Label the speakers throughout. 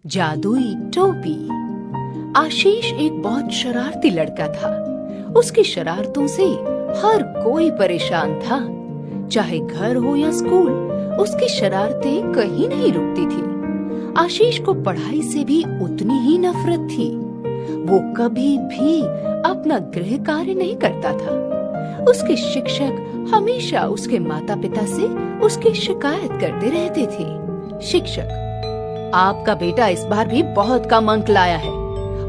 Speaker 1: जादुई टोपी। आशीष एक बहुत शरारती लड़का था। उसकी शरारतों से हर कोई परेशान था। चाहे घर हो या स्कूल, उसकी शरारतें कहीं नहीं रुकती थी। आशीष को पढ़ाई से भी उतनी ही नफरत थी। वो कभी भी अपना गृह कार्य नहीं करता था। उसके शिक्षक हमेशा उसके माता पिता से उसकी शिकायत करते रहते थे। शिक्षक, आपका बेटा इस बार भी बहुत कम अंक लाया है।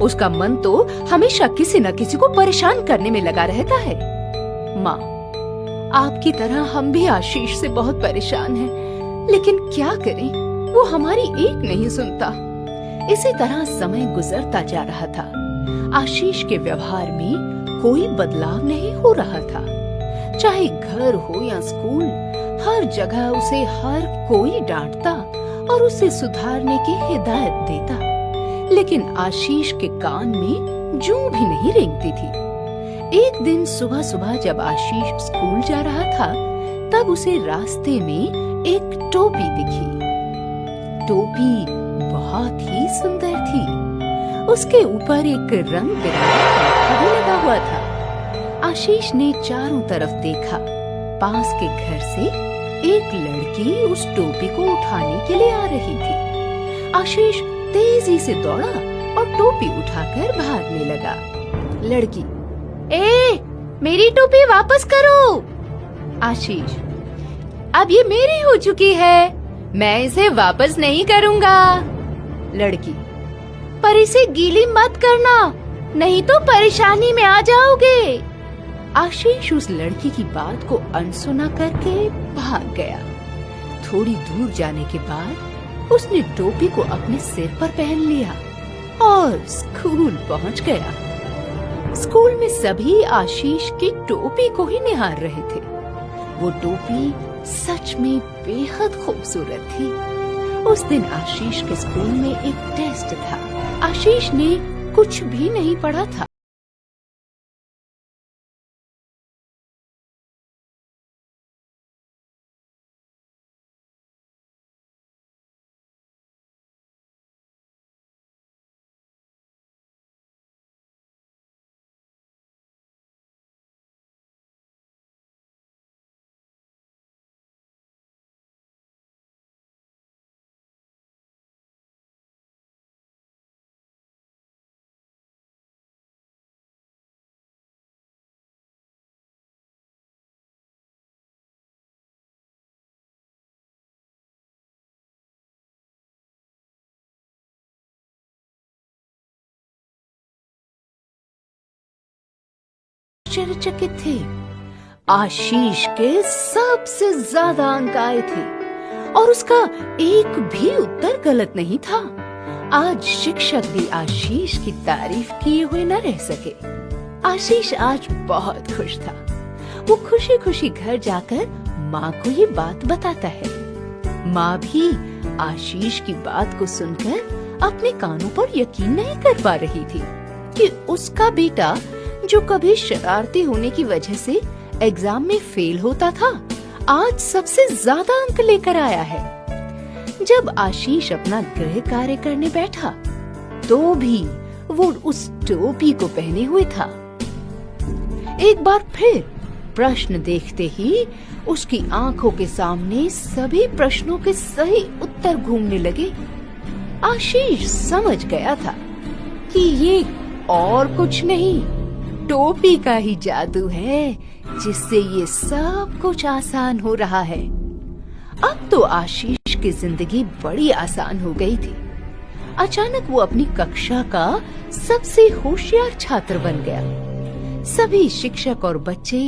Speaker 1: उसका मन तो हमेशा किसी न किसी को परेशान करने में लगा रहता है। माँ, आपकी तरह हम भी आशीष से बहुत परेशान हैं, लेकिन क्या करें, वो हमारी एक नहीं सुनता। इसी तरह समय गुजरता जा रहा था। आशीष के व्यवहार में कोई बदलाव नहीं हो रहा था। चाहे घर हो या स्कूल, हर जगह उसे हर कोई डांटता और उसे सुधारने की हिदायत देता, लेकिन आशीष के कान में जूं भी नहीं रेंगती थी। एक दिन सुबह सुबह जब आशीष स्कूल जा रहा था, तब उसे रास्ते में एक टोपी दिखी। टोपी बहुत ही सुंदर थी। उसके ऊपर एक रंग बिरंगा पंखा भी लगा हुआ था। आशीष ने चारों तरफ देखा। पास के घर से एक लड़की उस टोपी को उठाने के लिए आ रही थी। आशीष तेजी से दौड़ा और टोपी उठाकर भागने लगा। लड़की, मेरी टोपी वापस करो। आशीष, अब ये मेरी हो चुकी है, मैं इसे वापस नहीं करूँगा। लड़की, पर इसे गीली मत करना, नहीं तो परेशानी में आ जाओगे। आशीष उस लड़की की बात को अनसुना करके भाग गया। थोड़ी दूर जाने के बाद उसने टोपी को अपने सिर पर पहन लिया और स्कूल पहुंच गया। स्कूल में सभी आशीष की टोपी को ही निहार रहे थे। वो टोपी सच में बेहद खूबसूरत थी। उस दिन आशीष के स्कूल में एक टेस्ट था। आशीष ने कुछ भी नहीं पढ़ा था। आश्चर्यचकित थे। आशीष के सबसे ज्यादा अंक आए थे और उसका एक भी उत्तर गलत नहीं था। आज शिक्षक भी आशीष की तारीफ किए हुए न रह सके। आशीष आज बहुत खुश था। वो खुशी खुशी घर जाकर माँ को ये बात बताता है। माँ भी आशीष की बात को सुनकर अपने कानों पर यकीन नहीं कर पा रही थी कि उसका बेटा, जो कभी शरारती होने की वजह से एग्जाम में फेल होता था, आज सबसे ज्यादा अंक लेकर आया है। जब आशीष अपना गृह कार्य करने बैठा, तो भी वो उस टोपी को पहने हुए था। एक बार फिर प्रश्न देखते ही उसकी आंखों के सामने सभी प्रश्नों के सही उत्तर घूमने लगे। आशीष समझ गया था कि ये और कुछ नहीं, टोपी का ही जादू है, जिससे ये सब कुछ आसान हो रहा है। अब तो आशीष की जिंदगी बड़ी आसान हो गई थी। अचानक वो अपनी कक्षा का सबसे होशियार छात्र बन गया। सभी शिक्षक और बच्चे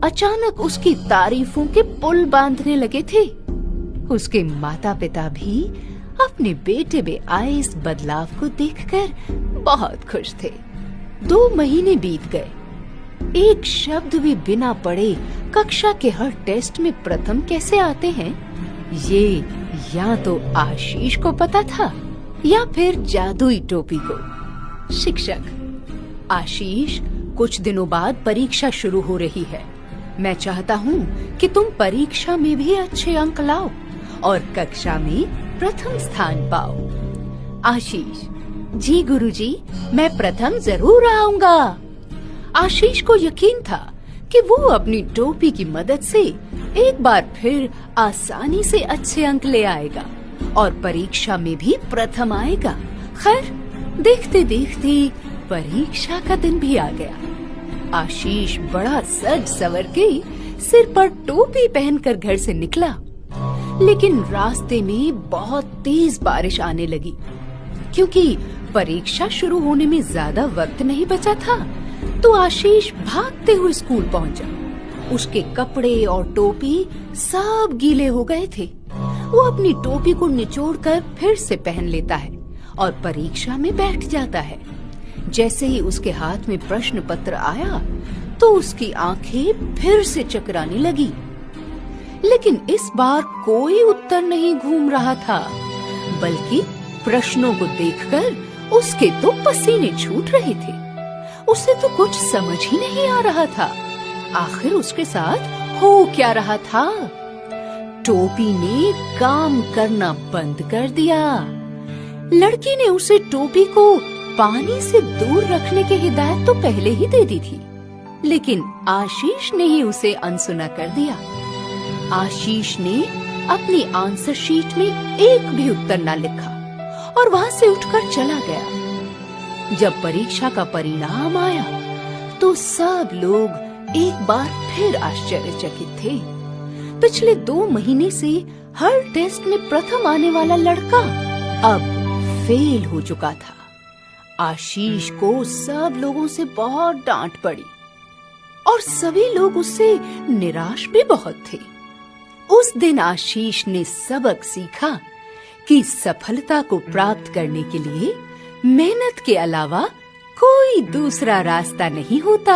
Speaker 1: अचानक उसकी तारीफों के पुल बांधने लगे थे। उसके माता पिता भी अपने बेटे में आए इस बदलाव को देखकर बहुत खुश थे। 2 महीने बीत गए। एक शब्द भी बिना पढ़े कक्षा के हर टेस्ट में प्रथम कैसे आते हैं, ये या तो आशीष को पता था या फिर जादुई टोपी को। शिक्षक, आशीष, कुछ दिनों बाद परीक्षा शुरू हो रही है। मैं चाहता हूँ कि तुम परीक्षा में भी अच्छे अंक लाओ और कक्षा में प्रथम स्थान पाओ। आशीष, जी गुरुजी, मैं प्रथम जरूर आऊंगा। आशीष को यकीन था कि वो अपनी टोपी की मदद से एक बार फिर आसानी से अच्छे अंक ले आएगा और परीक्षा में भी प्रथम आएगा। खैर, देखते देखते परीक्षा का दिन भी आ गया। आशीष बड़ा सज सवर के सिर पर टोपी पहनकर घर से निकला, लेकिन रास्ते में बहुत तेज बारिश आने लगी। क्योंकि परीक्षा शुरू होने में ज्यादा वक्त नहीं बचा था, तो आशीष भागते हुए स्कूल पहुंचा। उसके कपड़े और टोपी सब गीले हो गए थे। वो अपनी टोपी को निचोड़कर फिर से पहन लेता है और परीक्षा में बैठ जाता है। जैसे ही उसके हाथ में प्रश्न पत्र आया, तो उसकी आंखें फिर से चकराने लगी। लेकिन इस बार कोई उत्तर नहीं घूम रहा था, बल्कि प्रश्नों को देखकर उसके तो पसीने छूट रहे थे। उसे तो कुछ समझ ही नहीं आ रहा था, आखिर उसके साथ हो क्या रहा था। टोपी ने काम करना बंद कर दिया। लड़की ने उसे टोपी को पानी से दूर रखने की हिदायत तो पहले ही दे दी थी, लेकिन आशीष ने ही उसे अनसुना कर दिया। आशीष ने अपनी आंसर शीट में एक भी उत्तर न लिखा और वहां से उठकर चला गया। जब परीक्षा का परिणाम आया, तो सब लोग एक बार फिर आश्चर्यचकित थे। पिछले 2 महीने से हर टेस्ट में प्रथम आने वाला लड़का अब फेल हो चुका था। आशीष को सब लोगों से बहुत डांट पड़ी और सभी लोग उससे निराश भी बहुत थे। उस दिन आशीष ने सबक सीखा कि सफलता को प्राप्त करने के लिए मेहनत के अलावा कोई दूसरा रास्ता नहीं होता।